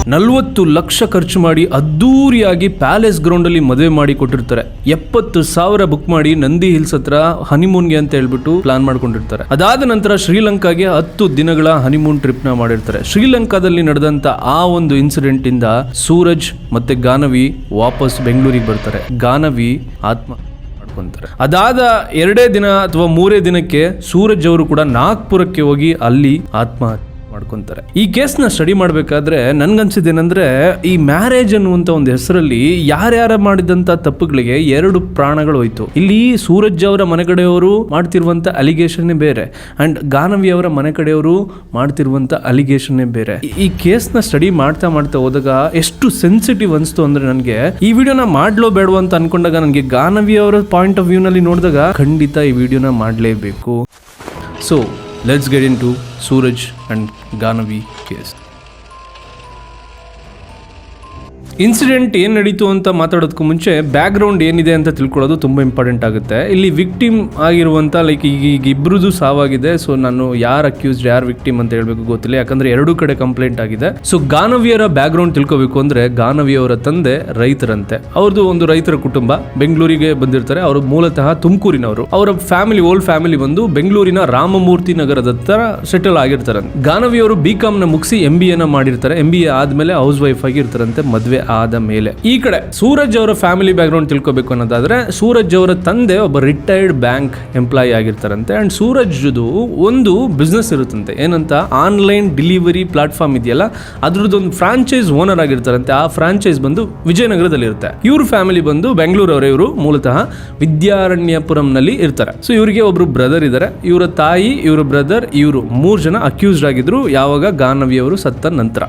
40 ಲಕ್ಷ ಖರ್ಚು ಮಾಡಿ ಅದ್ದೂರಿಯಾಗಿ ಪ್ಯಾಲೇಸ್ ಗ್ರೌಂಡ್ ಅಲ್ಲಿ ಮದುವೆ ಮಾಡಿ ಕೊಟ್ಟಿರ್ತಾರೆ. 70,000 ಬುಕ್ ಮಾಡಿ ನಂದಿ ಹಿಲ್ಸ್ ಹತ್ರ ಹನಿಮೂನ್ಗೆ ಅಂತ ಹೇಳ್ಬಿಟ್ಟು ಪ್ಲಾನ್ ಮಾಡ್ಕೊಂಡಿರ್ತಾರೆ. ಅದಾದ ನಂತರ ಶ್ರೀಲಂಕಾಗೆ 10 ದಿನಗಳ ಹನಿಮೂನ್ ಟ್ರಿಪ್ ನ ಮಾಡಿರ್ತಾರೆ. ಶ್ರೀಲಂಕಾದಲ್ಲಿ ನಡೆದಂತ ಆ ಒಂದು ಇನ್ಸಿಡೆಂಟ್ ಇಂದ ಸೂರಜ್ ಮತ್ತೆ ಗಾನವಿ ವಾಪಸ್ ಬೆಂಗಳೂರಿಗೆ ಬರ್ತಾರೆ. ಗಾನವಿ ಆತ್ಮ ಅದಾದ 2 ದಿನ ಅಥವಾ 3 ದಿನಕ್ಕೆ ಸೂರಜ್ ಅವರು ಕೂಡ ನಾಗ್ಪುರಕ್ಕೆ ಹೋಗಿ ಅಲ್ಲಿ ಆತ್ಮಹತ್ಯೆ ಮಾಡ್ಕೊಂತಾರೆ. ಈ ಕೇಸ್ನ ಸ್ಟಡಿ ಮಾಡಬೇಕಾದ್ರೆ ನನ್ಗನ್ಸಿದ್ದೇನೆಂದ್ರೆ ಈ ಮ್ಯಾರೇಜ್ ಅನ್ನುವಂತ ಒಂದು ಹೆಸರಲ್ಲಿ ಯಾರ್ಯಾರ ಮಾಡಿದಂತ ತಪ್ಪುಗಳಿಗೆ 2 ಪ್ರಾಣಗಳು ಹೋಯ್ತು. ಇಲ್ಲಿ ಸೂರಜ್ ಅವರ ಮನೆ ಕಡೆಯವರು ಮಾಡ್ತಿರುವಂತ ಅಲಿಗೇಷನ್ ಬೇರೆ ಅಂಡ್ ಗಾನವಿ ಅವರ ಮನೆ ಕಡೆಯವರು ಮಾಡ್ತಿರುವಂತ ಅಲಿಗೇಷನ್ ಬೇರೆ. ಈ ಕೇಸ್ನ ಸ್ಟಡಿ ಮಾಡ್ತಾ ಹೋದಾಗ ಎಷ್ಟು ಸೆನ್ಸಿಟಿವ್ ಅನ್ಸ್ತು ಅಂದ್ರೆ ನನಗೆ ಈ ವಿಡಿಯೋನ ಮಾಡ್ಲೋ ಬೇಡೋ ಅಂತ ಅನ್ಕೊಂಡಾಗ ನನಗೆ ಗಾನವಿ ಅವರ ಪಾಯಿಂಟ್ ಆಫ್ ವ್ಯೂ ನಲ್ಲಿ ನೋಡಿದಾಗ ಖಂಡಿತ ಈ ವಿಡಿಯೋನ ಮಾಡಲೇಬೇಕು. So let's get into Suraj and Ganavi case. Incident ಏನು ನಡೀತು ಅಂತ ಮಾತಾಡೋದಕ್ಕೂ ಮುಂಚೆ ಬ್ಯಾಕ್ ಗ್ರೌಂಡ್ ಏನಿದೆ ಅಂತ ತಿಳ್ಕೊಳ್ಳೋದು ತುಂಬಾ ಇಂಪಾರ್ಟೆಂಟ್ ಆಗುತ್ತೆ. ಇಲ್ಲಿ ವಿಕ್ಟಿಮ್ ಆಗಿರುವಂತ ಲೈಕ್ ಈಗ ಇಬ್ರದ್ದು ಸಾವಾಗಿದೆ. ಸೊ ನಾನು ಯಾರು ಅಕ್ಯೂಸ್ಡ್ ಯಾರು ವಿಕ್ಟಿಮ್ ಅಂತ ಹೇಳ್ಬೇಕು ಗೊತ್ತಿಲ್ಲ, ಯಾಕಂದ್ರೆ 2 ಕಡೆ ಕಂಪ್ಲೇಂಟ್ ಆಗಿದೆ. ಸೊ ಗಾನವಿಯವರ ಬ್ಯಾಕ್ ಗ್ರೌಂಡ್ ತಿಳ್ಕೋಬೇಕು ಅಂದ್ರೆ ಗಾನವಿಯವರ ತಂದೆ ರೈತರಂತೆ. ಅವ್ರದ್ದು ಒಂದು ರೈತರ ಕುಟುಂಬ ಬೆಂಗಳೂರಿಗೆ ಬಂದಿರ್ತಾರೆ. ಅವರು ಮೂಲತಃ ತುಮಕೂರಿನವರು. ಅವರ ಫ್ಯಾಮಿಲಿ ಓಲ್ಡ್ ಫ್ಯಾಮಿಲಿ ಬಂದು ಬೆಂಗಳೂರಿನ ರಾಮಮೂರ್ತಿ ನಗರದ ಹತ್ರ ಸೆಟಲ್ ಆಗಿರ್ತಾರೆ. ಗಾನವಿಯವರು BCom ನ ಮುಗಿಸಿ MBA ನ ಮಾಡಿರ್ತಾರೆ. MBA ಆದ್ಮೇಲೆ ಹೌಸ್ ವೈಫ್ ಆಗಿರ್ತಾರಂತೆ ಮದ್ವೆ ಆದ ಮೇಲೆ. ಈ ಕಡೆ ಸೂರಜ್ ಅವರ ಫ್ಯಾಮಿಲಿ ಬ್ಯಾಕ್ ಗ್ರೌಂಡ್ ತಿಳ್ಕೋಬೇಕು ಅನ್ನೋದಾದ್ರೆ ಸೂರಜ್ ಅವರ ತಂದೆ ಒಬ್ಬ ರಿಟೈರ್ಡ್ ಬ್ಯಾಂಕ್ ಎಂಪ್ಲಾಯಿ ಆಗಿರ್ತಾರಂತೆ. ಅಂಡ್ ಸೂರಜ್ದು ಒಂದು ಬಿಸ್ನೆಸ್ ಇರುತ್ತಂತೆ, ಏನಂತ ಆನ್ಲೈನ್ ಡೆಲಿವರಿ ಪ್ಲಾಟ್ಫಾರ್ಮ್ ಇದೆಯಲ್ಲ ಅದ್ರದ್ದು ಒಂದು ಫ್ರಾಂಚೈಸ್ ಓನರ್ ಆಗಿರ್ತಾರಂತೆ. ಆ ಫ್ರಾಂಚೈಸ್ ಬಂದು ವಿಜಯನಗರದಲ್ಲಿ ಇರುತ್ತೆ. ಇವ್ರ ಫ್ಯಾಮಿಲಿ ಬಂದು ಬೆಂಗಳೂರವರೇ. ಇವರು ಮೂಲತಃ ವಿದ್ಯಾರಣ್ಯಪುರಂನಲ್ಲಿ ಇರ್ತಾರೆ. ಸೊ ಇವರಿಗೆ ಒಬ್ರು ಬ್ರದರ್ ಇದ್ದಾರೆ. ಇವರ ತಾಯಿ, ಇವರ ಬ್ರದರ್, ಇವರು 3 ಜನ ಅಕ್ಯೂಸ್ಡ್ ಆಗಿದ್ರು. ಯಾವಾಗ ಗಾನವಿ ಅವರು ಸತ್ತ ನಂತರ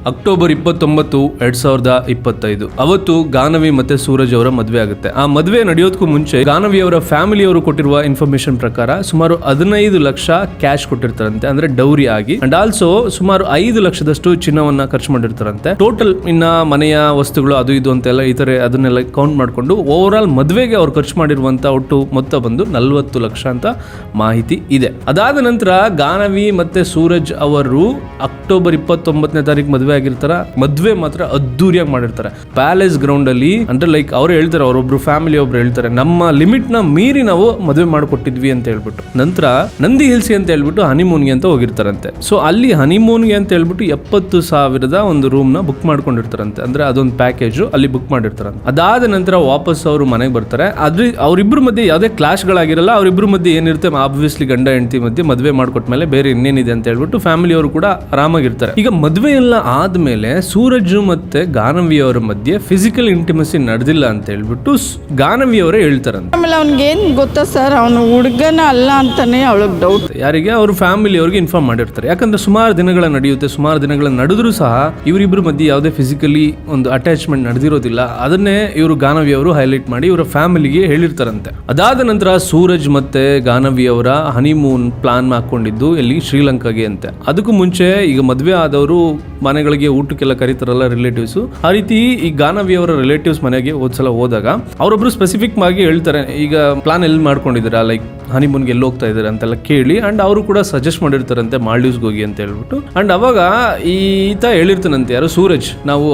ಅಕ್ಟೋಬರ್ 29, 2025 ಅವತ್ತು ಗಾನವಿ ಮತ್ತೆ ಸೂರಜ್ ಅವರ ಮದುವೆ ಆಗುತ್ತೆ. ಆ ಮದುವೆ ನಡೆಯೋದಕ್ಕೂ ಮುಂಚೆ ಗಾನವಿ ಅವರ ಫ್ಯಾಮಿಲಿ ಅವರು ಕೊಟ್ಟಿರುವ ಇನ್ಫಾರ್ಮೇಶನ್ ಪ್ರಕಾರ ಸುಮಾರು 15 ಲಕ್ಷ ಕ್ಯಾಶ್ ಕೊಟ್ಟಿರ್ತಾರಂತೆ, ಅಂದ್ರೆ ಡೌರಿ ಆಗಿ. ಅಂಡ್ ಆಲ್ಸೋ ಸುಮಾರು 5 ಲಕ್ಷದಷ್ಟು ಚಿನ್ನವನ್ನ ಖರ್ಚು ಮಾಡಿರ್ತಾರಂತೆ. ಟೋಟಲ್ ಇನ್ನ ಮನೆಯ ವಸ್ತುಗಳು ಅದು ಇದು ಅಂತೆಲ್ಲ ಈ ತರ ಅದನ್ನೆಲ್ಲ ಕೌಂಟ್ ಮಾಡ್ಕೊಂಡು ಓವರ್ ಆಲ್ ಮದುವೆಗೆ ಅವ್ರು ಖರ್ಚು ಮಾಡಿರುವಂತ ಒಟ್ಟು ಮೊತ್ತ ಬಂದು 40 ಲಕ್ಷ ಅಂತ ಮಾಹಿತಿ ಇದೆ. ಅದಾದ ನಂತರ ಗಾನವಿ ಮತ್ತೆ ಸೂರಜ್ ಅವರು ಅಕ್ಟೋಬರ್ 29ನೇ ತಾರೀಕು ಮದುವೆ ಆಗಿರ್ತಾರ. ಮದ್ವೆ ಮಾತ್ರ ಅದ್ದೂರಿಯಾಗಿ ಮಾಡಿರ್ತಾರೆ ಪ್ಯಾಲೇಸ್ ಗ್ರೌಂಡ್ ಅಲ್ಲಿ. ಅಂದ್ರೆ ಲೈಕ್ ಅವ್ರು ಹೇಳ್ತಾರೆ, ಅವರೊಬ್ರು ಫ್ಯಾಮಿಲಿ ಒಬ್ರು ಹೇಳ್ತಾರೆ, ನಮ್ಮ ಲಿಮಿಟ್ ನ ಮೀರಿ ನಾವು ಮದುವೆ ಮಾಡ್ಕೊಟ್ಟಿದ್ವಿ ಅಂತ ಹೇಳ್ಬಿಟ್ಟು. ನಂತರ ನಂದಿ ಹಿಲ್ಸ್ ಅಂತ ಹೇಳ್ಬಿಟ್ಟು ಹನಿಮೂನ್ಗೆ ಅಂತ ಹೋಗಿರ್ತಾರಂತೆ. ಸೊ ಅಲ್ಲಿ ಹನಿಮೂನ್ಗೆ ಅಂತ ಹೇಳ್ಬಿಟ್ಟು 70,000 ಒಂದು ರೂಮ್ ನ ಬುಕ್ ಮಾಡ್ಕೊಂಡಿರ್ತಾರಂತೆ. ಅಂದ್ರೆ ಅದೊಂದು ಪ್ಯಾಕೇಜ್ ಅಲ್ಲಿ ಬುಕ್ ಮಾಡಿರ್ತಾರಂತೆ. ಅದಾದ ನಂತರ ವಾಪಸ್ ಅವರು ಮನೆಗೆ ಬರ್ತಾರೆ. ಆದ್ರೆ ಅವರಿಬ್ರು ಮಧ್ಯೆ ಯಾವುದೇ ಕ್ಲಾಶ್ ಗಳಾಗಿರಲ್ಲ. ಅವರಿಬ್ರು ಮಧ್ಯೆ ಏನಿರುತ್ತೆ ಆಬ್ವಿಯಸ್ಲಿ ಗಂಡ ಹೆಂಡತಿ ಮಧ್ಯೆ ಮದುವೆ ಮಾಡ್ಕೊಟ್ಮೇಲೆ ಬೇರೆ ಇನ್ನೇನಿದೆ ಅಂತ ಹೇಳ್ಬಿಟ್ಟು ಫ್ಯಾಮಿಲಿ ಅವರು ಕೂಡ ಆರಾಮಾಗಿರ್ತಾರೆ. ಈಗ ಮದುವೆ ಎಲ್ಲ ಆದ್ಮೇಲೆ ಸೂರಜ್ ಮತ್ತೆ ಗಾನವಿ ಅವರ ಮಧ್ಯೆ ಫಿಸಿಕಲ್ ಇಂಟಿಮಸಿ ನಡೆದಿಲ್ಲ ಅಂತ ಹೇಳ್ಬಿಟ್ಟು ಗಾನವಿ ಅವರೇ ಹೇಳ್ತಾರಂತೆ. ಆಮೇಲೆ ಅವ್ನಿಗೆ ಏನ್ ಗೊತ್ತಾ ಸರ್, ಅವನು ಹುಡುಗನ ಅಲ್ಲ ಅಂತಾನೆ ಅವಳಿಗೆ ಡೌಟ್. ಯಾರಿಗೆ? ಅವ್ರ ಫ್ಯಾಮಿಲಿ ಅವ್ರಿಗೆ ಇನ್ಫಾರ್ಮ್ ಮಾಡಿರ್ತಾರೆ. ಯಾಕಂದ್ರೆ ಸುಮಾರು ದಿನಗಳ ನಡೆಯುತ್ತೆ. ಸುಮಾರು ದಿನಗಳ ನಡೆದ್ರು ಸಹ ಇವರಿಬ್ರು ಮಧ್ಯೆ ಯಾವುದೇ ಫಿಸಿಕಲಿ ಒಂದು ಅಟ್ಯಾಚ್ಮೆಂಟ್ ನಡೆದಿರೋದಿಲ್ಲ. ಅದನ್ನೇ ಇವರು ಗಾನವಿ ಅವರು ಹೈಲೈಟ್ ಮಾಡಿ ಇವರ ಫ್ಯಾಮಿಲಿಗೆ ಹೇಳಿರ್ತಾರಂತೆ. ಅದಾದ ನಂತರ ಸೂರಜ್ ಮತ್ತೆ ಗಾನವಿ ಅವರ ಹನಿಮೂನ್ ಪ್ಲಾನ್ ಹಾಕೊಂಡಿದ್ದು ಎಲ್ಲಿ? ಶ್ರೀಲಂಕಾಗೆ ಅಂತೆ. ಅದಕ್ಕೂ ಮುಂಚೆ ಈಗ ಮದುವೆ ಆದವರು ಮನೆಗಳಿಗೆ ಊಟಕ್ಕೆಲ್ಲ ಕರೀತಾರಲ್ಲ ರಿಲೇಟಿವ್ಸ್. ಆ ರೀತಿ ಈ ಗಾನವಿ ಅವರ ರಿಲೇಟಿವ್ಸ್ ಮನೆಗೆ ಹೋದ್ಸಲ ಹೋದಾಗ ಅವರೊಬ್ರು ಸ್ಪೆಸಿಫಿಕ್ ಆಗಿ ಹೇಳ್ತಾರೆ, ಈಗ ಪ್ಲಾನ್ ಎಲ್ಲಿ ಮಾಡ್ಕೊಂಡಿದ್ದೀರಾ, ಲೈಕ್ ಹನಿಮೂನ್ಗೆ ಎಲ್ಲಿ ಹೋಗ್ತಾ ಇದ್ದಾರೆ ಅಂತೆಲ್ಲ ಕೇಳಿ. ಅಂಡ್ ಅವರು ಕೂಡ ಸಜೆಸ್ಟ್ ಮಾಡಿರ್ತಾರಂತೆ ಮಾಲ್ಡೀವ್ಸ್ಗೆ ಹೋಗಿ ಅಂತ ಹೇಳ್ಬಿಟ್ಟು. ಅಂಡ್ ಅವಾಗ ಈತ ಹೇಳಿರ್ತಾನಂತೆ, ಯಾರು? ಸೂರಜ್, ನಾವು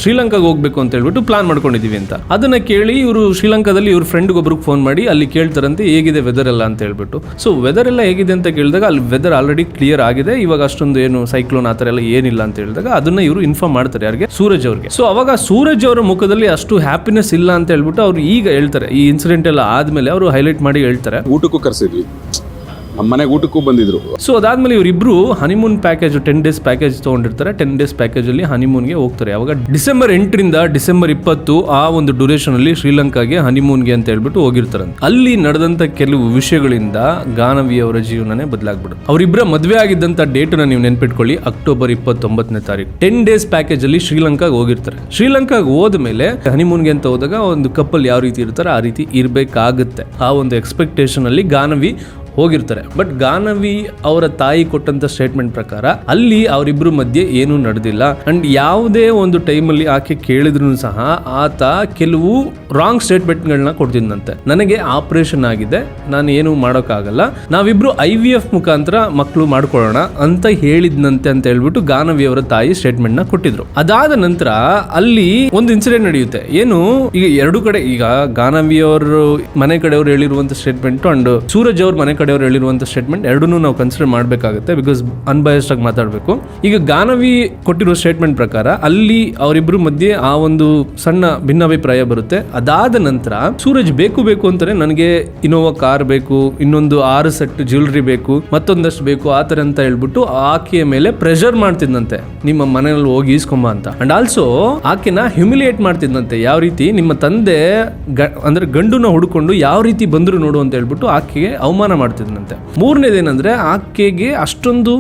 ಶ್ರೀಲಂಕಾಗೆ ಹೋಗ್ಬೇಕು ಅಂತ ಹೇಳ್ಬಿಟ್ಟು ಪ್ಲಾನ್ ಮಾಡ್ಕೊಂಡಿದೀವಿ ಅಂತ. ಅದನ್ನ ಕೇಳಿ ಇವರು ಶ್ರೀಲಂಕಾದಲ್ಲಿ ಇವ್ರ ಫ್ರೆಂಡ್ ಒಬ್ರಿಗೆ ಫೋನ್ ಮಾಡಿ ಅಲ್ಲಿ ಕೇಳ್ತಾರಂತೆ ಹೇಗಿದೆ ವೆದರ್ ಎಲ್ಲ ಅಂತ ಹೇಳ್ಬಿಟ್ಟು. ಸೊ ವೆದರ್ ಎಲ್ಲ ಹೇಗಿದೆ ಅಂತ ಕೇಳಿದಾಗ ಅಲ್ಲಿ ವೆದರ್ ಆಲ್ರೆಡಿ ಕ್ಲಿಯರ್ ಆಗಿದೆ, ಇವಾಗ ಅಷ್ಟೊಂದು ಏನು ಸೈಕ್ಲೋನ್ ಆ ತರ ಎಲ್ಲ ಏನಿಲ್ಲ ಅಂತ ಹೇಳಿದಾಗ ಅದನ್ನ ಇವರು ಇನ್ಫಾರ್ಮ್ ಮಾಡ್ತಾರೆ. ಯಾರಿಗೆ? ಸೂರಜ್ ಅವ್ರಿಗೆ. ಸೊ ಅವಾಗ ಸೂರಜ್ ಅವರ ಮುಖದಲ್ಲಿ ಅಷ್ಟು ಹ್ಯಾಪಿನೆಸ್ ಇಲ್ಲ ಅಂತ ಹೇಳ್ಬಿಟ್ಟು ಅವ್ರು ಈಗ ಹೇಳ್ತಾರೆ. ಈ ಇನ್ಸಿಡೆಂಟ್ ಎಲ್ಲ ಆದ್ಮೇಲೆ ಅವರು ಹೈಲೈಟ್ ಮಾಡಿ ಹೇಳ್ತಾರೆ, ಊಟಕ್ಕೂ ಕರ್ಸಿದ್ವಿ, ಮನೆಗೆ ಊಟಕ್ಕೂ ಬಂದಿದ್ರು. ಸೊ ಅದಾದ್ಮೇಲೆ ಇವರಿಬ್ರು ಹನಿಮೂನ್ ಪ್ಯಾಕೇಜ್ 10 ಡೇಸ್ ಪ್ಯಾಕೇಜ್ ತಗೊಂಡಿರ್ತಾರೆ. 10 ಡೇಸ್ ಪ್ಯಾಕೇಜ್ ಅಲ್ಲಿ ಹನಿಮೂನ್ಗೆ ಹೋಗ್ತಾರೆ. ಅವಾಗ ಡಿಸೆಂಬರ್ 8ರಿಂದ ಡಿಸೆಂಬರ್ 20 ಆ ಒಂದು ಡ್ಯೂರೇಷನ್ ಅಲ್ಲಿ ಶ್ರೀಲಂಕಾಗೆ ಹನಿಮೂನ್ಗೆ ಅಂತ ಹೇಳ್ಬಿಟ್ಟು ಹೋಗಿರ್ತಾರೆ. ಅಲ್ಲಿ ನಡೆದಂತ ಕೆಲವು ವಿಷಯಗಳಿಂದ ಗಾನವಿ ಅವರ ಜೀವನನೇ ಬದಲಾಗ್ಬಿಡುತ್ತೆ. ಅವರಿಬ್ಬರ ಮದುವೆ ಆಗಿದ್ದಂತ ಡೇಟ್ ನ ನೀವು ನೆನ್ಪಿಟ್ಕೊಳ್ಳಿ, ಅಕ್ಟೋಬರ್ 29ನೇ ತಾರೀಕು. 10 ಡೇಸ್ ಪ್ಯಾಕೇಜ್ ಅಲ್ಲಿ ಶ್ರೀಲಂಕಾಗೆ ಹೋಗಿರ್ತಾರೆ. ಶ್ರೀಲಂಕಾಗೆ ಹೋದ್ಮೇಲೆ ಹನಿಮೂನ್ಗೆ ಅಂತ ಹೋದಾಗ ಒಂದು ಕಪಲ್ ಯಾವ ರೀತಿ ಇರ್ತಾರೆ ಆ ರೀತಿ ಇರ್ಬೇಕಾಗುತ್ತೆ. ಆ ಒಂದು ಎಕ್ಸ್ಪೆಕ್ಟೇಷನ್ ಅಲ್ಲಿ ಗಾನವಿ ಹೋಗಿರ್ತಾರೆ. ಬಟ್ ಗಾನವಿ ಅವರ ತಾಯಿ ಕೊಟ್ಟಂತ ಸ್ಟೇಟ್ಮೆಂಟ್ ಪ್ರಕಾರ ಅಲ್ಲಿ ಅವರಿಬ್ರು ಮಧ್ಯೆ ಏನೂ ನಡೆದಿಲ್ಲ. ಅಂಡ್ ಯಾವುದೇ ಒಂದು ಟೈಮಲ್ಲಿ ಆಕೆ ಕೇಳಿದ್ರು ಸಹ ಆತ ಕೆಲವು ರಾಂಗ್ ಸ್ಟೇಟ್ಮೆಂಟ್ಗಳನ್ನ ಕೊಡ್ತಿದ್ದಂತೆ. ನನಗೆ ಆಪರೇಷನ್ ಆಗಿದೆ, ನಾನು ಏನು ಮಾಡೋಕ್ಕಾಗಲ್ಲ, ನಾವಿಬ್ರು IVF ಮುಖಾಂತರ ಮಕ್ಕಳು ಮಾಡ್ಕೊಳ್ಳೋಣ ಅಂತ ಹೇಳಿದ್ನಂತೆ ಅಂತ ಹೇಳ್ಬಿಟ್ಟು ಗಾನವಿ ಅವರ ತಾಯಿ ಸ್ಟೇಟ್ಮೆಂಟ್ ನ ಕೊಟ್ಟಿದ್ರು. ಅದಾದ ನಂತರ ಅಲ್ಲಿ ಒಂದು ಇನ್ಸಿಡೆಂಟ್ ನಡೆಯುತ್ತೆ. ಏನು, ಈಗ ಎರಡು ಕಡೆ, ಈಗ ಗಾನವಿ ಅವರು ಮನೆ ಕಡೆಯವರು ಹೇಳಿರುವಂತ ಸ್ಟೇಟ್ಮೆಂಟ್ ಅಂಡ್ ಸೂರಜ್ ಅವ್ರ ಮನೆ ಕಡೆಯವರು ಹೇಳಿರುವಂತ ಸ್ಟೇಟ್ಮೆಂಟ್ ಎರಡನ್ನೂ ನಾವು ಕನ್ಸಿಡರ್ ಮಾಡಬೇಕಾಗುತ್ತೆ, ಬಿಕಾಸ್ ಅನ್ಬಯಸ್ಡ್ ಆಗಿ ಮಾತಾಡಬೇಕು. ಈಗ ಗಾನವಿ ಕೊಟ್ಟಿರೋ ಸ್ಟೇಟ್ಮೆಂಟ್ ಪ್ರಕಾರ ಅಲ್ಲಿ ಅವರಿಬ್ರು ಮಧ್ಯೆ ಆ ಒಂದು ಸಣ್ಣ ಭಿನ್ನಾಭಿಪ್ರಾಯ ಬರುತ್ತೆ. ಅದಾದ ನಂತರ ಸೂರಜ್ ಬೇಕು ಅಂತಾನೆ ನನಗೆ ಇನೋವಾ ಕಾರ್ ಬೇಕು, ಇನ್ನೊಂದು 6 ಸೆಟ್ ಜ್ಯುವೆಲ್ರಿ ಬೇಕು, ಮತ್ತೊಂದಷ್ಟು ಬೇಕು, ಆ ತರ ಅಂತ ಹೇಳ್ಬಿಟ್ಟು ಆಕೆಯ ಮೇಲೆ ಪ್ರೆಷರ್ ಮಾಡ್ತಿದ್ದಂತೆ, ನಿಮ್ಮ ಮನೆಯಲ್ಲಿ ಹೋಗಿ ಈಸ್ಕೊಂಬ ಅಂತ. ಅಂಡ್ ಆಲ್ಸೋ ಆಕೆನ ಹ್ಯೂಮಿಲಿಯೇಟ್ ಮಾಡ್ತಿದ್ದಂತೆ. ಯಾವ ರೀತಿ ನಿಮ್ಮ ತಂದೆ ಅಂದ್ರೆ ಗಂಡುನ ಹುಡ್ಕೊಂಡು ಯಾವ ರೀತಿ ಬಂದ್ರು ನೋಡು ಅಂತ ಹೇಳ್ಬಿಟ್ಟು ಆಕೆಗೆ ಅವಮಾನ ಮಾಡ್ತಿದ್ದಂತೆ. ಮೂರನೇದೇನಂದ್ರೆ ಆಕೆಗೆ ಅಷ್ಟೊಂದು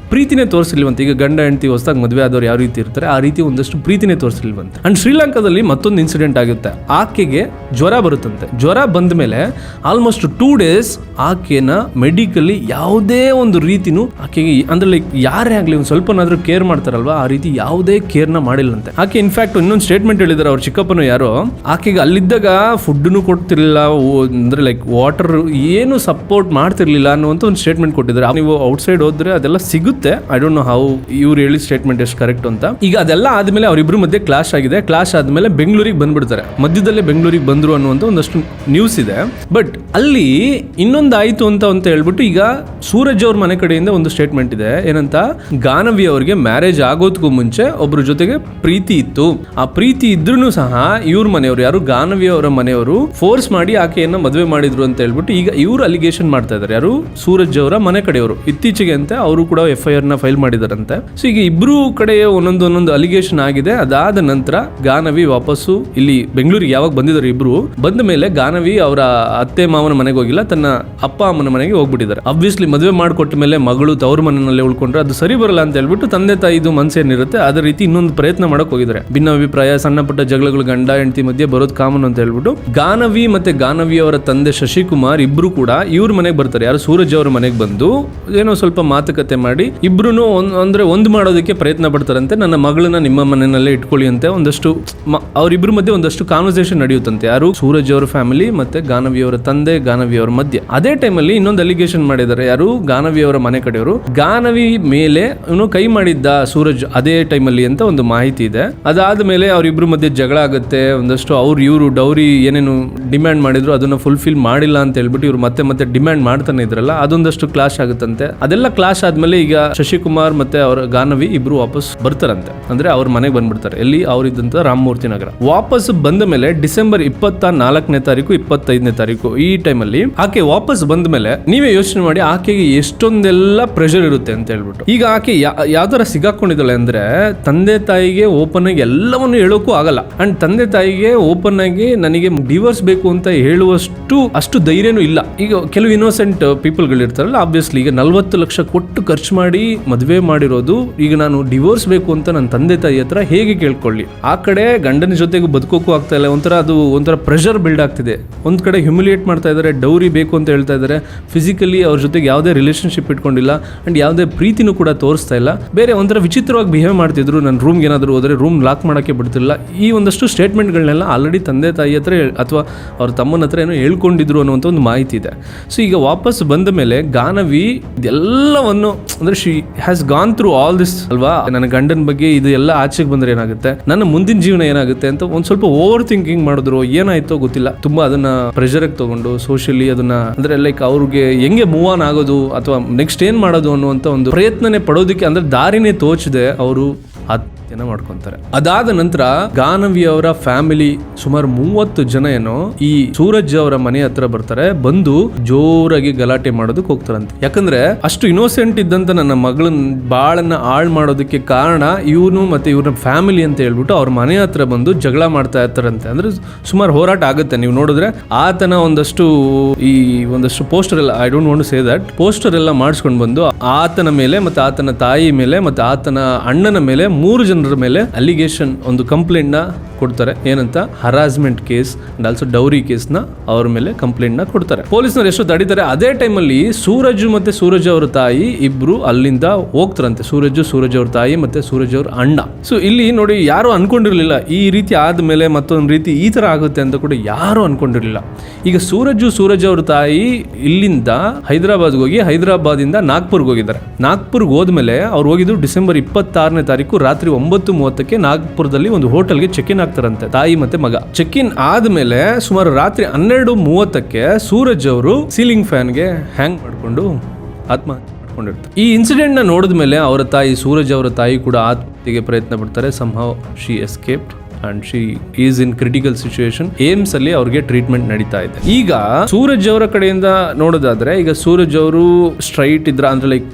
ಪ್ರೀತಿನೇ ತೋರಿಸಿಲ್ವಂತೆ. ಈಗ ಗಂಡ ಹೆಂಡತಿ ಹೊಸದಾಗಿ ಮದುವೆ ಆದವ್ರು ಯಾವ ರೀತಿ ಇರ್ತಾರೆ ಆ ರೀತಿ ಒಂದಷ್ಟು ಪ್ರೀತಿನೇ ತೋರಿಸಿಲ್ವಂತೆ. ಅಂಡ್ ಶ್ರೀಲಂಕಾದಲ್ಲಿ ಮತ್ತೊಂದು ಇನ್ಸಿಡೆಂಟ್ ಆಗುತ್ತೆ. ಆಕೆಗೆ ಜ್ವರ ಬರುತ್ತಂತೆ. ಜ್ವರ ಬಂದ ಮೇಲೆ ಆಲ್ಮೋಸ್ಟ್ 2 days ಆಕೆನ ಮೆಡಿಕಲಿ ಯಾವುದೇ ಒಂದು ರೀತಿನೂ ಆಕೆಗೆ ಅಂದ್ರೆ ಲೈಕ್ ಯಾರೇ ಆಗಲಿ ಒಂದು ಸ್ವಲ್ಪನಾದ್ರೂ ಕೇರ್ ಮಾಡ್ತಾರಲ್ವಾ, ಆ ರೀತಿ ಯಾವುದೇ ಕೇರ್ನ ಮಾಡಿಲ್ಲಂತೆ. ಆಕೆ ಇನ್ಫ್ಯಾಕ್ಟ್ ಇನ್ನೊಂದು ಸ್ಟೇಟ್ಮೆಂಟ್ ಹೇಳಿದಾರೆ, ಅವ್ರ ಚಿಕ್ಕಪ್ಪನು ಯಾರೋ ಆಕೆಗೆ ಅಲ್ಲಿದ್ದಾಗ ಫುಡ್ನು ಕೊಡ್ತಿರ್ಲಿಲ್ಲ, ಅಂದ್ರೆ ಲೈಕ್ ವಾಟರ್ ಏನು ಸಪೋರ್ಟ್ ಮಾಡ್ತಿರ್ಲಿಲ್ಲ ಅನ್ನುವಂತ ಒಂದು ಸ್ಟೇಟ್ಮೆಂಟ್ ಕೊಟ್ಟಿದ್ದಾರೆ. ನೀವು ಔಟ್ಸೈಡ್ ಹೋದ್ರೆ ಅದೆಲ್ಲ ಸಿಗುತ್ತೆ. ಐ ಡೋಂಟ್ ನೋ ಹೌ ಇವ್ರು ಹೇಳಿ ಸ್ಟೇಟ್ಮೆಂಟ್ ಎಷ್ಟು ಕರೆಕ್ಟ್ ಅಂತ. ಈಗ ಅದೆಲ್ಲ ಆದ್ಮೇಲೆ ಅವರಿಬ್ರು ಮಧ್ಯೆ ಕ್ಲಾಶ್ ಆಗಿದೆ. ಕ್ಲಾಶ್ ಆದ್ಮೇಲೆ ಬೆಂಗಳೂರಿಗೆ ಬಂದ್ಬಿಡ್ತಾರೆ. ಮಧ್ಯದಲ್ಲೇ ಬೆಂಗಳೂರಿಗೆ ಬಂದ್ರು ಅನ್ನುವಂತ ಒಂದಷ್ಟು ನ್ಯೂಸ್ ಇದೆ. ಬಟ್ ಅಲ್ಲಿ ಇನ್ನೊಂದು ಆಯ್ತು ಅಂತ ಹೇಳ್ಬಿಟ್ಟು ಈಗ ಸೂರಜ್ ಅವ್ರ ಮನೆ ಕಡೆಯಿಂದ ಒಂದು ಸ್ಟೇಟ್ಮೆಂಟ್ ಇದೆ. ಏನಂತ, ಗಾನವಿ ಅವರಿಗೆ ಮ್ಯಾರೇಜ್ ಆಗೋದಕ್ಕೂ ಮುಂಚೆ ಒಬ್ರ ಜೊತೆಗೆ ಪ್ರೀತಿ ಇತ್ತು. ಆ ಪ್ರೀತಿ ಇದ್ರೂ ಸಹ ಇವ್ರ ಮನೆಯವರು, ಯಾರು ಗಾನವಿ ಅವರ ಮನೆಯವರು ಫೋರ್ಸ್ ಮಾಡಿ ಆಕೆಯನ್ನ ಮದುವೆ ಮಾಡಿದ್ರು ಅಂತ ಹೇಳ್ಬಿಟ್ಟು ಈಗ ಇವ್ರು ಅಲಿಗೇಷನ್ ಮಾಡ್ತಾ ಇದ್ದಾರೆ. ಯಾರು, ಸೂರಜ್ ಅವರ ಮನೆ ಕಡೆಯವರು. ಇತ್ತೀಚೆಗೆ ಅಂತ ಅವರು ಕೂಡ FIR ನ ಫೈಲ್ ಮಾಡಿದಾರಂತೆ. ಸೊ ಈಗ ಇಬ್ರು ಕಡೆ ಒಂದೊಂದು ಅಲಿಗೇಷನ್ ಆಗಿದೆ. ಅದಾದ ನಂತರ ಗಾನವಿ ವಾಪಸ್ಸು ಇಲ್ಲಿ ಬೆಂಗಳೂರಿಗೆ ಯಾವಾಗ ಬಂದಿದ್ದಾರೆ ಇಬ್ರು, ಬಂದ ಮೇಲೆ ಗಾನವಿ ಅವರ ಅತ್ತೆ ಮಾವನ ಮನೆಗೆ ಹೋಗಿಲ್ಲ, ತನ್ನ ಅಪ್ಪ ಅಮ್ಮನ ಮನೆಗೆ ಹೋಗ್ಬಿಟ್ಟಿದ್ದಾರೆ. ಅಬ್ವಿಯಸ್ಲಿ ಮದುವೆ ಮಾಡಿಕೊಟ್ಟ ಮೇಲೆ ಮಗಳು ತವ್ರ ಮನೆಯಲ್ಲೇ ಉಳ್ಕೊಂಡ್ರೆ ಅದು ಸರಿ ಬರಲ್ಲ ಅಂತ ಹೇಳ್ಬಿಟ್ಟು ತಂದೆ ತಾಯಿದು ಮನಸ್ಸೇನಿರುತ್ತೆ ಅದೇ ರೀತಿ ಇನ್ನೊಂದು ಪ್ರಯತ್ನ ಮಾಡಕ್ ಹೋಗಿದ್ದಾರೆ. ಭಿನ್ನಾಭಿಪ್ರಾಯ, ಸಣ್ಣ ಪುಟ್ಟ ಜಗಳಗಳು ಗಂಡ ಹೆಂಡತಿ ಮಧ್ಯೆ ಬರೋದು ಕಾಮನ್ ಅಂತ ಹೇಳ್ಬಿಟ್ಟು ಗಾನವಿ ಮತ್ತೆ ಗಾನವಿ ಅವರ ತಂದೆ ಶಶಿಕುಮಾರ್ ಇಬ್ರು ಕೂಡ ಇವ್ರ ಮನೆಗೆ ಬರ್ತಾರೆ. ಯಾರು, ಸೂರಜ್ ಅವರ ಮನೆಗೆ ಬಂದು ಏನೋ ಸ್ವಲ್ಪ ಮಾತುಕತೆ ಮಾಡಿ ಇಬ್ರು ಅಂದ್ರೆ ಒಂದು ಮಾಡೋದಕ್ಕೆ ಪ್ರಯತ್ನ ಪಡ್ತಾರಂತೆ. ನನ್ನ ಮಗಳನ್ನ ನಿಮ್ಮ ಮನೆಯಲ್ಲೇ ಇಟ್ಕೊಳ್ಳಿ ಅಂತ ಒಂದಷ್ಟು ಅವರಿಬ್ರು ಮಧ್ಯೆ ಒಂದಷ್ಟು ಕಾನ್ವರ್ಸೇಷನ್ ನಡೆಯುತ್ತಂತೆ. ಯಾರು, ಸೂರಜ್ ಅವರ ಫ್ಯಾಮಿಲಿ ಮತ್ತೆ ಗಾನವಿ ಅವರ ತಂದೆ ಗಾನವಿ ಅವರ ಮಧ್ಯೆ. ಅದೇ ಟೈಮಲ್ಲಿ ಇನ್ನೊಂದು ಅಲಿಗೇಷನ್ ಮಾಡಿದ್ದಾರೆ. ಯಾರು, ಗಾನವಿ ಅವರ ಮನೆ ಕಡೆಯವರು. ಗಾನವಿ ಮೇಲೆ ಇವನು ಕೈ ಮಾಡಿದ್ದ ಸೂರಜ್ ಅದೇ ಟೈಮಲ್ಲಿ ಅಂತ ಒಂದು ಮಾಹಿತಿ ಇದೆ. ಅದಾದ ಮೇಲೆ ಅವರಿಬ್ರು ಮಧ್ಯೆ ಜಗಳ ಆಗುತ್ತೆ. ಒಂದಷ್ಟು ಇವರು ಡೌರಿ ಏನೇನು ಡಿಮ್ಯಾಂಡ್ ಮಾಡಿದ್ರು ಅದನ್ನ ಫುಲ್ಫಿಲ್ ಮಾಡಿಲ್ಲ ಅಂತ ಹೇಳ್ಬಿಟ್ಟು ಇವ್ರು ಮತ್ತೆ ಡಿಮ್ಯಾಂಡ್ ಮಾಡ್ತಾನೆ ಇದ್ರಲ್ಲ, ಅದೊಂದಷ್ಟು ಕ್ಲಾಶ್ ಆಗುತ್ತಂತೆ. ಅದೆಲ್ಲ ಕ್ಲಾಶ್ ಆದ್ಮೇಲೆ ಈಗ ಶಶಿಕುಮಾರ್ ಮತ್ತೆ ಅವರ ಗಾನವಿ ಇಬ್ರು ವಾಪಸ್ ಬರ್ತಾರಂತೆ. ಅಂದ್ರೆ ಅವ್ರ ಮನೆಗೆ ಬಂದ್ಬಿಡ್ತಾರೆ. ಎಲ್ಲಿ ಅವರಿದ್ದಂತ ರಾಮಮೂರ್ತಿ ನಗರ. ವಾಪಸ್ ಬಂದ ಮೇಲೆ ಡಿಸೆಂಬರ್ 24ನೇ ತಾರೀಕು 25ನೇ ತಾರೀಕು ಈ ಟೈಮಲ್ಲಿ ಆಕೆ ವಾಪಸ್ ಬಂದ ಮೇಲೆ ನೀವೇ ಯೋಚನೆ ಮಾಡಿ ಆಕೆಗೆ ಎಷ್ಟೊಂದೆಲ್ಲ ಪ್ರೆಷರ್ ಇರುತ್ತೆ ಅಂತ ಹೇಳ್ಬಿಟ್ಟು. ಈಗ ಆಕೆ ಯಾವ ತರ ಸಿಗಾಕೊಂಡಿದ್ದಾಳೆ ಅಂದ್ರೆ, ತಂದೆ ತಾಯಿಗೆ ಓಪನ್ ಆಗಿ ಎಲ್ಲವನ್ನು ಹೇಳೋಕ್ಕೂ ಆಗಲ್ಲ. ಅಂಡ್ ತಂದೆ ತಾಯಿಗೆ ಓಪನ್ ಆಗಿ ನನಗೆ ಡಿವೋರ್ಸ್ ಬೇಕು ಅಂತ ಅಷ್ಟು ಧೈರ್ಯನೂ ಇಲ್ಲ. ಈಗ ಕೆಲವು ಇನ್ನೋಸೆಂಟ್ ಪೀಪಲ್ ಗಳು ಇರ್ತಾರಲ್ಲ, ಆಬ್ವಿಯಸ್ಲಿ ಈಗ 40 ಲಕ್ಷ ಕೊಟ್ಟು ಖರ್ಚು ಮಾಡಿ ಮದುವೆ ಮಾಡಿರೋದು, ಈಗ ನಾನು ಡಿವೋರ್ಸ್ ಬೇಕು ಅಂತ ನನ್ನ ತಂದೆ ತಾಯಿ ಹತ್ರ ಹೇಗೆ ಕೇಳ್ಕೊಳ್ಳಿ? ಆ ಕಡೆ ಗಂಡನ ಜೊತೆಗೆ ಬದುಕೋಕ್ಕೂ ಆಗ್ತಾ ಇಲ್ಲ. ಒಂಥರ ಪ್ರೆಷರ್ ಬಿಲ್ಡ್ ಆಗ್ತಿದೆ. ಒಂದ್ ಕಡೆ ಹ್ಯೂಮಿಲಿಯೇಟ್ ಮಾಡ್ತಾ ಇದ್ದಾರೆ, ಡೌರಿ ಬೇಕು ಅಂತ ಹೇಳ್ತಾ ಇದ್ದಾರೆ. ಫಿಸಿಕಲಿ ಅವ್ರ ಜೊತೆಗೆ ಯಾವುದೇ ರಿಲೇಶನ್ಶಿಪ್ ಇಟ್ಕೊಂಡಿಲ್ಲ ಅಂಡ್ ಯಾವುದೇ ಪ್ರೀತಿನೂ ಕೂಡ ತೋರಿಸ್ತಾ ಇಲ್ಲ. ಬೇರೆ ಒಂಥರ ವಿಚಿತ್ರವಾಗಿ ಬಿಹೇವ್ ಮಾಡ್ತಿದ್ರು. ನನ್ನ ರೂಮ್ಗೆ ಏನಾದ್ರು ಹೋದ್ರೆ ರೂಮ್ ಲಾಕ್ ಮಾಡಕ್ಕೆ ಬಿಡ್ತಿಲ್ಲ. ಈ ಒಂದಷ್ಟು ಸ್ಟೇಟ್ಮೆಂಟ್ಗಳನ್ನೆಲ್ಲ ಆಲ್ರೆಡಿ ತಂದೆ ತಾಯಿ ಹತ್ರ ಅಥವಾ ಅವ್ರ ತಮ್ಮನ ಹತ್ರ ಏನೋ ಹೇಳ್ಕೊಂಡಿದ್ರು ಅನ್ನುವಂಥ ಒಂದು ಮಾಹಿತಿ ಇದೆ. ಸೊ ಈಗ ವಾಪಸ್ ಬಂದ ಮೇಲೆ ಗಾನವಿ ಇದೆಲ್ಲವನ್ನು ಅಂದ್ರೆ she has gone through all this ಅಲ್ವಾ. ನನ್ನ ಗಂಡನ ಬಗ್ಗೆ ಇದು ಎಲ್ಲ ಆಚೆಗೆ ಬಂದ್ರೆ ಏನಾಗುತ್ತೆ, ನನ್ನ ಮುಂದಿನ ಜೀವನ ಏನಾಗುತ್ತೆ ಅಂತ ಒಂದ್ ಸ್ವಲ್ಪ ಓವರ್ ಥಿಂಕಿಂಗ್ ಮಾಡಿದ್ರು. ಏನಾಯ್ತೋ ಗೊತ್ತಿಲ್ಲ, ತುಂಬಾ ಅದನ್ನ ಪ್ರೆಷರ್ ತಗೊಂಡು ಸೋಷಿಯಲಿ ಅದನ್ನ ಅಂದ್ರೆ ಲೈಕ್ ಅವ್ರಿಗೆ ಹೆಂಗೆ ಮೂವ್ ಆನ್ ಆಗೋದು ಅಥವಾ ನೆಕ್ಸ್ಟ್ ಏನ್ ಮಾಡೋದು ಅನ್ನುವಂತ ಒಂದು ಪ್ರಯತ್ನನೇ ಪಡೋದಕ್ಕೆ ಅಂದ್ರೆ ದಾರಿನೇ ತೋಚದೆ ಅವರು ಆತ್ಮಹತ್ಯೆನ ಮಾಡ್ಕೊಂತಾರೆ. ಅದಾದ ನಂತರ ಗಾನವಿ ಅವರ ಫ್ಯಾಮಿಲಿ ಸುಮಾರು 30 ಜನ ಏನೋ ಈ ಸೂರಜ್ ಅವರ ಮನೆ ಹತ್ರ ಬರ್ತಾರೆ. ಬಂದು ಜೋರಾಗಿ ಗಲಾಟೆ ಮಾಡೋದಕ್ಕೆ ಹೋಗ್ತಾರಂತೆ. ಯಾಕಂದ್ರೆ ಅಷ್ಟು ಇನ್ನೋಸೆಂಟ್ ಇದ್ದಂತ ನನ್ನ ಮಗಳನ್ನ ಬಾಳನ್ನ ಹಾಳು ಮಾಡೋದಕ್ಕೆ ಕಾರಣ ಇವನು ಮತ್ತೆ ಇವ್ರ ಫ್ಯಾಮಿಲಿ ಅಂತ ಹೇಳ್ಬಿಟ್ಟು ಅವ್ರ ಮನೆ ಹತ್ರ ಬಂದು ಜಗಳ ಮಾಡ್ತಾ ಇರ್ತಾರಂತೆ. ಅಂದ್ರೆ ಸುಮಾರು ಹೋರಾಟ ಆಗುತ್ತೆ. ನೀವು ನೋಡಿದ್ರೆ ಆತನ ಒಂದಷ್ಟು ಪೋಸ್ಟರ್ ಎಲ್ಲ, I don't want to say that, poster ಎಲ್ಲ ಮಾಡಿಸ್ಕೊಂಡು ಬಂದು ಆತನ ಮೇಲೆ ಮತ್ತೆ ಆತನ ತಾಯಿ ಮೇಲೆ ಮತ್ತೆ ಆತನ ಅಣ್ಣನ ಮೇಲೆ 3 ಜನರ ಮೇಲೆ ಅಲಿಗೇಷನ್ ಒಂದು ಕಂಪ್ಲೇಂಟ್ ನ ಕೊಡ್ತಾರೆ. ಏನಂತ? Harassment case and also dowry case ನ ಅವ್ರ ಮೇಲೆ ಕಂಪ್ಲೇಂಟ್ ನ ಕೊಡ್ತಾರೆ. ಪೊಲೀಸ್ನವ್ರು ಎಷ್ಟು ತಡೀತಾರೆ. ಅದೇ ಟೈಮಲ್ಲಿ ಸೂರಜ್ ಮತ್ತೆ ಸೂರಜ್ ಅವ್ರ ತಾಯಿ ಇಬ್ರು ಅಲ್ಲಿಂದ ಹೋಗ್ತಾರಂತೆ. ಸೂರಜ್ ಅವ್ರ ತಾಯಿ ಮತ್ತೆ ಸೂರಜ್ ಅವ್ರ ಅಣ್ಣ. ಸೊ ಇಲ್ಲಿ ನೋಡಿ, ಯಾರು ಅನ್ಕೊಂಡಿರ್ಲಿಲ್ಲ ಈ ರೀತಿ ಆದ್ಮೇಲೆ ಮತ್ತೊಂದು ರೀತಿ ಈ ತರ ಆಗುತ್ತೆ ಅಂತ ಕೂಡ ಯಾರು ಅನ್ಕೊಂಡಿರ್ಲಿಲ್ಲ. ಈಗ ಸೂರಜ್ ಅವ್ರ ತಾಯಿ ಇಲ್ಲಿಂದ ಹೈದರಾಬಾದ್ಗೆ ಹೋಗಿ ಹೈದರಾಬಾದಿಂದ ನಾಗ್ಪುರ್ಗೆ ಹೋಗಿದ್ದಾರೆ. ನಾಗ್ಪುರ್ಗೆ ಹೋದ್ಮೇಲೆ ಅವ್ರು ಹೋಗಿದ್ದು ಡಿಸೆಂಬರ್ 26ನೇ ತಾರೀಕು ರಾತ್ರಿ 9:30ಕ್ಕೆ ನಾಗ್ಪುರದಲ್ಲಿ ಒಂದು ಹೋಟೆಲ್ಗೆ ಚೆಕ್ ಇನ್ ಆಗ್ತಾರಂತೆ, ತಾಯಿ ಮತ್ತೆ ಮಗ. ಚೆಕ್ ಇನ್ ಆದ್ಮೇಲೆ ಸುಮಾರು ರಾತ್ರಿ 12:30ಕ್ಕೆ ಸೂರಜ್ ಅವರು ಸೀಲಿಂಗ್ ಫ್ಯಾನ್ಗೆ ಹ್ಯಾಂಗ್ ಮಾಡ್ಕೊಂಡು ಆತ್ಮಹತ್ಯೆ ಮಾಡ್ಕೊಂಡಿರ್ತಾರೆ. ಈ ಇನ್ಸಿಡೆಂಟ್ ನ ನೋಡಿದ್ಮೇಲೆ ಅವರ ತಾಯಿ, ಸೂರಜ್ ಅವರ ತಾಯಿ ಕೂಡ ಆತ್ಮಹತ್ಯೆಗೆ ಪ್ರಯತ್ನ ಪಡ್ತಾರೆ. somehow she escaped and she is in critical situation. AIIMS ಅಲ್ಲಿ ಅವ್ರಿಗೆ ಟ್ರೀಟ್ಮೆಂಟ್ ನಡೀತಾ ಇದೆ. ಈಗ ಸೂರಜ್ ಅವರ ಕಡೆಯಿಂದ ನೋಡೋದಾದ್ರೆ, ಈಗ ಸೂರಜ್ ಅವರು ಸ್ಟ್ರೈಟ್ ಇದ್ರ ಅಂದ್ರೆ ಲೈಕ್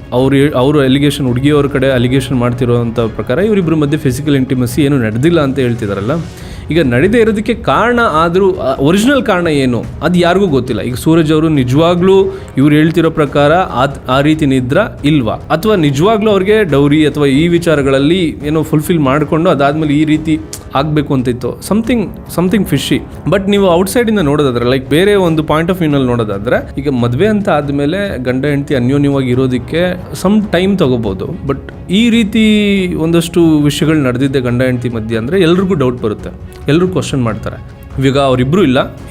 ಅವರು ಅಲಿಗೇಷನ್, ಹುಡುಗಿಯವ್ರ ಕಡೆ ಅಲಿಗೇಷನ್ ಮಾಡ್ತಿರೋಂಥ ಪ್ರಕಾರ ಇವರಿಬ್ರು ಮಧ್ಯೆ ಫಿಸಿಕಲ್ ಇಂಟಿಮಸಿ ಏನು ನಡೆದಿಲ್ಲ ಅಂತ ಹೇಳ್ತಿದಾರಲ್ಲ. ಈಗ ನಡೆದೇ ಇರೋದಕ್ಕೆ ಕಾರಣ ಆದರೂ ಒರಿಜಿನಲ್ ಕಾರಣ ಏನು ಅದು ಯಾರಿಗೂ ಗೊತ್ತಿಲ್ಲ. ಈಗ ಸೂರಜ್ ಅವರು ನಿಜವಾಗ್ಲೂ ಇವ್ರು ಹೇಳ್ತಿರೋ ಪ್ರಕಾರ ಆ ರೀತಿ ನಿದ್ರ ಇಲ್ವಾ, ಅಥವಾ ನಿಜವಾಗ್ಲೂ ಅವ್ರಿಗೆ ಡೌರಿ ಅಥವಾ ಈ ವಿಚಾರಗಳಲ್ಲಿ ಏನೋ ಫುಲ್ಫಿಲ್ ಮಾಡಿಕೊಂಡು ಅದಾದ್ಮೇಲೆ ಈ ರೀತಿ ಆಗಬೇಕು ಅಂತಿತ್ತು. Something fishy. ಬಟ್ ನೀವು ಔಟ್ಸೈಡಿಂದ ನೋಡೋದಾದ್ರೆ, ಲೈಕ್ ಬೇರೆ ಒಂದು ಪಾಯಿಂಟ್ ಆಫ್ ವ್ಯೂನಲ್ಲಿ ನೋಡೋದಾದ್ರೆ, ಈಗ ಮದುವೆ ಅಂತ ಆದಮೇಲೆ ಗಂಡ ಹೆಂಡತಿ ಅನ್ಯೋನ್ಯವಾಗಿ ಇರೋದಕ್ಕೆ ಸಮ್ ಟೈಮ್ ತಗೋಬಹುದು. ಬಟ್ ಈ ರೀತಿ ಒಂದಷ್ಟು ವಿಷಯಗಳು ನಡೆದಿದ್ದೆ ಗಂಡ ಹೆಂಡತಿ ಮಧ್ಯೆ ಅಂದರೆ ಎಲ್ರಿಗೂ ಡೌಟ್ ಬರುತ್ತೆ, ಎಲ್ಲರೂ ಕ್ವಶನ್ ಮಾಡ್ತಾರೆ. ಇವಾಗ ಅವರಿಬ್ಬರು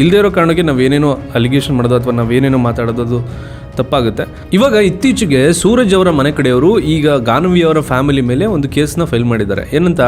ಇಲ್ಲದೇ ಇರೋ ಕಾರಣಕ್ಕೆ ನಾವೇನೇನೋ ಅಲಿಗೇಷನ್ ಮಾಡೋದು ಅಥವಾ ನಾವೇನೇನೋ ಮಾತಾಡೋದು ತಪ್ಪಾಗುತ್ತೆ. ಇವಾಗ ಇತ್ತೀಚೆಗೆ ಸೂರಜ್ ಅವರ ಮನೆ ಕಡೆಯವರು ಈಗ ಗಾನವಿ ಅವರ ಫ್ಯಾಮಿಲಿ ಮೇಲೆ ಒಂದು ಕೇಸ್ನ ಫೈಲ್ ಮಾಡಿದ್ದಾರೆ. ಏನಂತ,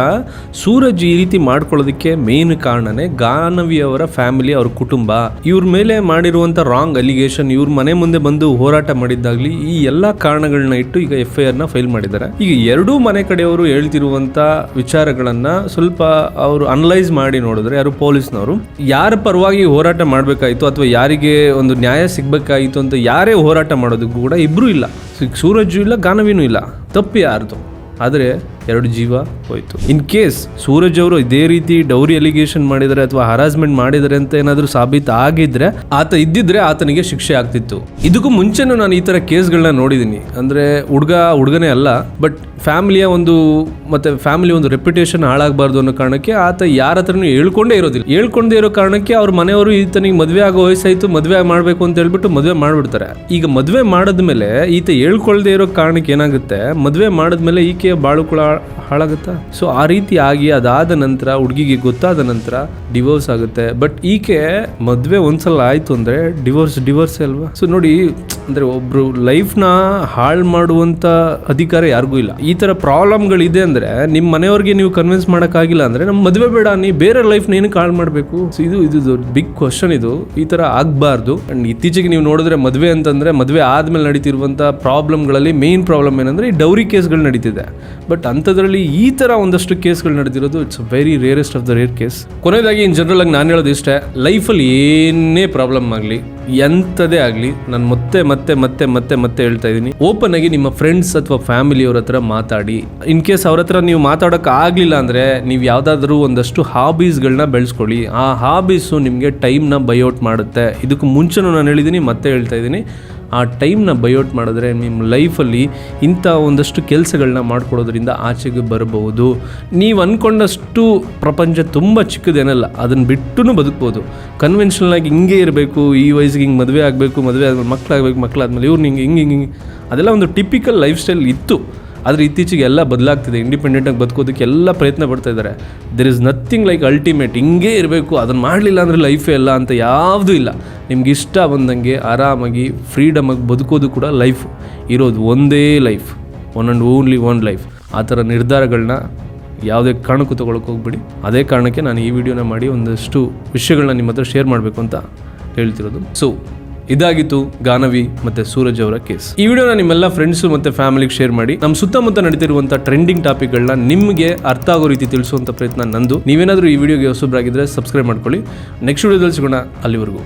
ಸೂರಜ್ ಈ ರೀತಿ ಮಾಡ್ಕೊಳ್ಳೋದಕ್ಕೆ ಮೇನ್ ಕಾರಣನೇ ಗಾನವಿ ಅವರ ಫ್ಯಾಮಿಲಿ, ಅವ್ರ ಕುಟುಂಬ ಇವ್ರ ಮೇಲೆ ಮಾಡಿರುವಂಥ ರಾಂಗ್ ಅಲಿಗೇಷನ್, ಇವ್ರ ಮನೆ ಮುಂದೆ ಬಂದು ಹೋರಾಟ ಮಾಡಿದ್ದಾಗಲಿ, ಈ ಎಲ್ಲ ಕಾರಣಗಳನ್ನ ಇಟ್ಟು ಈಗ FIR ನ ಫೈಲ್ ಮಾಡಿದ್ದಾರೆ. ಈಗ ಎರಡೂ ಮನೆ ಕಡೆಯವರು ಹೇಳ್ತಿರುವಂಥ ವಿಚಾರಗಳನ್ನ ಸ್ವಲ್ಪ ಅವರು ಅನಲೈಸ್ ಮಾಡಿ ನೋಡಿದ್ರೆ, ಯಾರು ಪೊಲೀಸ್ನವರು ಯಾರ ಪರವಾಗಿ ಹೋರಾಟ ಮಾಡಬೇಕಾಯಿತು ಅಥವಾ ಯಾರಿಗೆ ಒಂದು ನ್ಯಾಯ ಸಿಗಬೇಕಾಯಿತು ಅಂತ ಯಾರೇ ಹೋರಾಟ ಮಾಡೋದಕ್ಕೂ ಕೂಡ ಇಬ್ರು ಇಲ್ಲ. ಸೂರಜ್ ಇಲ್ಲ, ಗಾನವಿನೂ ಇಲ್ಲ. ತಪ್ಪು ಯಾರ್ದು? ಆದರೆ 2 ಜೀವ ಹೋಯ್ತು. ಇನ್ ಕೇಸ್ ಸೂರಜ್ ಅವರು ಇದೇ ರೀತಿ ಡೌರಿ ಅಲಿಗೇಷನ್ ಮಾಡಿದರೆ ಅಥವಾ ಹರಾಸ್ಮೆಂಟ್ ಮಾಡಿದರೆ ಅಂತ ಏನಾದರೂ ಸಾಬೀತು ಆಗಿದ್ರೆ, ಆತ ಇದ್ದಿದ್ರೆ ಆತನಿಗೆ ಶಿಕ್ಷೆ ಆಗ್ತಿತ್ತು. ಇದಕ್ಕೂ ಮುಂಚೆನೂ ನಾನು ಈ ಥರ ಕೇಸ್ಗಳನ್ನ ನೋಡಿದ್ದೀನಿ. ಅಂದರೆ ಹುಡುಗನೇ ಅಲ್ಲ, ಬಟ್ ಫ್ಯಾಮಿಲಿಯ ಒಂದು ರೆಪ್ಯುಟೇಷನ್ ಹಾಳಾಗಬಾರ್ದು ಅನ್ನೋ ಕಾರಣಕ್ಕೆ ಆತ ಯಾರ ಹತ್ರನೂ ಹೇಳ್ಕೊಂಡೇ ಇರೋ ಕಾರಣಕ್ಕೆ ಅವ್ರ ಮನೆಯವರು ಈತನಿಗೆ ಮದುವೆ ಆಗೋ ವಯಸ್ಸಾಯಿತು, ಮದುವೆ ಮಾಡಬೇಕು ಅಂತ ಹೇಳ್ಬಿಟ್ಟು ಮದುವೆ ಮಾಡಿಬಿಡ್ತಾರೆ. ಈಗ ಮದುವೆ ಮಾಡಿದ್ಮೇಲೆ ಈತ ಹೇಳ್ಕೊಳ್ದೇ ಇರೋ ಕಾರಣಕ್ಕೆ ಏನಾಗುತ್ತೆ, ಮದುವೆ ಮಾಡಿದ್ಮೇಲೆ ಈಕೆಯ ಬಾಳು ಕೂಡ ಹಾಳಾಗುತ್ತಾ. ಸೊ ಆ ರೀತಿ ಆಗಿ ಅದಾದ ನಂತರ ಹುಡುಗಿಗೆ ಗೊತ್ತಾದ ನಂತರ ಡಿವೋರ್ಸ್ ಆಗುತ್ತೆ. ಬಟ್ ಈಕೆ ಮದುವೆ ಒಂದ್ಸಲ ಆಯ್ತು ಅಂದ್ರೆ ಡಿವೋರ್ಸ್ ಅಲ್ವಾ. ಸೊ ನೋಡಿ, ಅಂದ್ರೆ ಒಬ್ರು ಲೈಫ್ನ ಹಾಳು ಮಾಡುವಂತ ಅಧಿಕಾರ ಯಾರಿಗೂ ಇಲ್ಲ. ಈ ತರ ಪ್ರಾಬ್ಲಮ್ಗಳಿದೆ ಅಂದ್ರೆ ನಿಮ್ಮ ಮನೆಯವ್ರಿಗೆ ನೀವು ಕನ್ವಿನ್ಸ್ ಮಾಡೋಕ್ಕಾಗಿಲ್ಲ ಅಂದ್ರೆ ನಮ್ಮ ಮದುವೆ ಬೇಡ, ನೀ ಬೇರೆ ಲೈಫ್ನ ಏನಕ್ಕೆ ಹಾಳು ಮಾಡಬೇಕು. ಇದು ಬಿಗ್ ಕ್ವಶನ್. ಇದು ಈ ತರ ಆಗ್ಬಾರ್ದು. ಅಂಡ್ ಇತ್ತೀಚೆಗೆ ನೀವು ನೋಡಿದ್ರೆ ಮದುವೆ ಅಂತಂದ್ರೆ ಮದುವೆ ಆದ್ಮೇಲೆ ನಡೀತಿರುವಂತ ಪ್ರಾಬ್ಲಮ್ಗಳಲ್ಲಿ ಮೇನ್ ಪ್ರಾಬ್ಲಮ್ ಏನಂದ್ರೆ ಈ ಡೌರಿ ಕೇಸ್ಗಳು ನಡೀತಿದೆ. ಬಟ್ ಅಂಥದ್ರಲ್ಲಿ ಈ ತರ ಒಂದಷ್ಟು ಕೇಸ್ಗಳು ನಡೆದಿರೋದು it's very rarest of the rare case. ಕೊನೆಯದಾಗಿ ಇನ್ ಜನರಲ್ ಆಗಿ ನಾನು ಹೇಳೋದು ಇಷ್ಟೇ, ಲೈಫಲ್ಲಿ ಏನೇ ಪ್ರಾಬ್ಲಮ್ ಆಗಲಿ, ಎಂಥದೇ ಆಗಲಿ, ನಾನು ಮತ್ತೆ ಹೇಳ್ತಾ ಇದ್ದೀನಿ, ಓಪನ್ ಆಗಿ ನಿಮ್ಮ ಫ್ರೆಂಡ್ಸ್ ಅಥವಾ ಫ್ಯಾಮಿಲಿಯವ್ರ ಹತ್ರ ಮಾತಾಡಿ. ಇನ್ ಕೇಸ್ ಅವ್ರ ಹತ್ರ ನೀವು ಮಾತಾಡೋಕೆ ಆಗಲಿಲ್ಲ ಅಂದರೆ ನೀವು ಯಾವುದಾದ್ರೂ ಒಂದಷ್ಟು ಹಾಬೀಸ್ಗಳನ್ನ ಬೆಳೆಸ್ಕೊಳ್ಳಿ. ಆ ಹಾಬೀಸು ನಿಮಗೆ ಟೈಮ್ನ ಬೈಔಟ್ ಮಾಡುತ್ತೆ. ಇದಕ್ಕೂ ಮುಂಚೆನೂ ನಾನು ಹೇಳಿದ್ದೀನಿ, ಮತ್ತೆ ಹೇಳ್ತಾ ಇದ್ದೀನಿ, ಆ ಟೈಮ್ನ ಬೈಔಟ್ ಮಾಡಿದ್ರೆ ನಿಮ್ಮ ಲೈಫಲ್ಲಿ ಇಂಥ ಒಂದಷ್ಟು ಕೆಲಸಗಳನ್ನ ಮಾಡ್ಕೊಡೋದ್ರಿಂದ ಆಚೆಗೆ ಬರಬಹುದು. ನೀವು ಅಂದ್ಕೊಂಡಷ್ಟು ಪ್ರಪಂಚ ತುಂಬ ಚಿಕ್ಕದೇನಲ್ಲ, ಅದನ್ನು ಬಿಟ್ಟು ಬದುಕ್ಬೋದು. ಕನ್ವೆನ್ಷನಲ್ ಆಗಿ ಹಿಂಗೆ ಇರಬೇಕು, ಈ ವಯಸ್ಸಿಗೆ ಹಿಂಗೆ ಮದುವೆ ಆಗಬೇಕು, ಮದುವೆ ಆದ್ಮೇಲೆ ಮಕ್ಕಳಾದ್ಮೇಲೆ ಇವ್ರು ಹಿಂಗೆ ಅದೆಲ್ಲ ಒಂದು ಟಿಪಿಕಲ್ ಲೈಫ್ ಸ್ಟೈಲ್ ಇತ್ತು. ಆದರೆ ಇತ್ತೀಚೆಗೆ ಎಲ್ಲ ಬದಲಾಗ್ತಿದೆ. ಇಂಡಿಪೆಂಡೆಂಟಾಗಿ ಬದುಕೋದಕ್ಕೆ ಎಲ್ಲ ಪ್ರಯತ್ನ ಪಡ್ತಾ ಇದ್ದಾರೆ. There is nothing like ultimate, ಹಿಂಗೇ ಇರಬೇಕು, ಅದನ್ನು ಮಾಡಲಿಲ್ಲ ಅಂದರೆ ಲೈಫೇ ಇಲ್ಲ ಅಂತ ಯಾವುದೂ ಇಲ್ಲ. ನಿಮ್ಗೆ ಇಷ್ಟ ಬಂದಂಗೆ ಆರಾಮಾಗಿ ಫ್ರೀಡಮಾಗಿ ಬದುಕೋದು ಕೂಡ ಲೈಫ್ ಇರೋದು ಒಂದೇ life, one and only one life. ಆ ಥರ ನಿರ್ಧಾರಗಳನ್ನ ಯಾವುದೇ ಕಾರಣಕ್ಕೂ ತೊಗೊಳಕ್ಕೆ ಹೋಗ್ಬೇಡಿ. ಅದೇ ಕಾರಣಕ್ಕೆ ನಾನು ಈ ವಿಡಿಯೋನ ಮಾಡಿ ಒಂದಷ್ಟು ವಿಷಯಗಳನ್ನ ನಿಮ್ಮ ಹತ್ರ ಶೇರ್ ಮಾಡಬೇಕು ಅಂತ ಹೇಳ್ತಿರೋದು. ಸೊ ಇದಾಗಿತ್ತು ಗಾನವಿ ಮತ್ತೆ ಸೂರಜ್ ಅವರ ಕೇಸ್. ಈ ವಿಡಿಯೋನ ನಿಮ್ಮೆಲ್ಲ ಫ್ರೆಂಡ್ಸು ಮತ್ತೆ ಫ್ಯಾಮಿಲಿಗೆ ಶೇರ್ ಮಾಡಿ. ನಮ್ಮ ಸುತ್ತಮುತ್ತ ನಡೀತಿರುವಂಥ ಟ್ರೆಂಡಿಂಗ್ ಟಾಪಿಕ್ಗಳನ್ನ ನಿಮಗೆ ಅರ್ಥ ಆಗೋ ರೀತಿ ತಿಳಿಸುವಂಥ ಪ್ರಯತ್ನ ನಂದು. ನೀವೇನಾದರೂ ಈ ವಿಡಿಯೋಗೆ ಹೊಸಬ್ರಾಗಿದ್ದರೆ ಸಬ್ಸ್ಕ್ರೈಬ್ ಮಾಡ್ಕೊಳ್ಳಿ. ನೆಕ್ಸ್ಟ್ ವಿಡಿಯೋದಲ್ಲಿ ಸಿಗೋಣ. ಅಲ್ಲಿವರೆಗೂ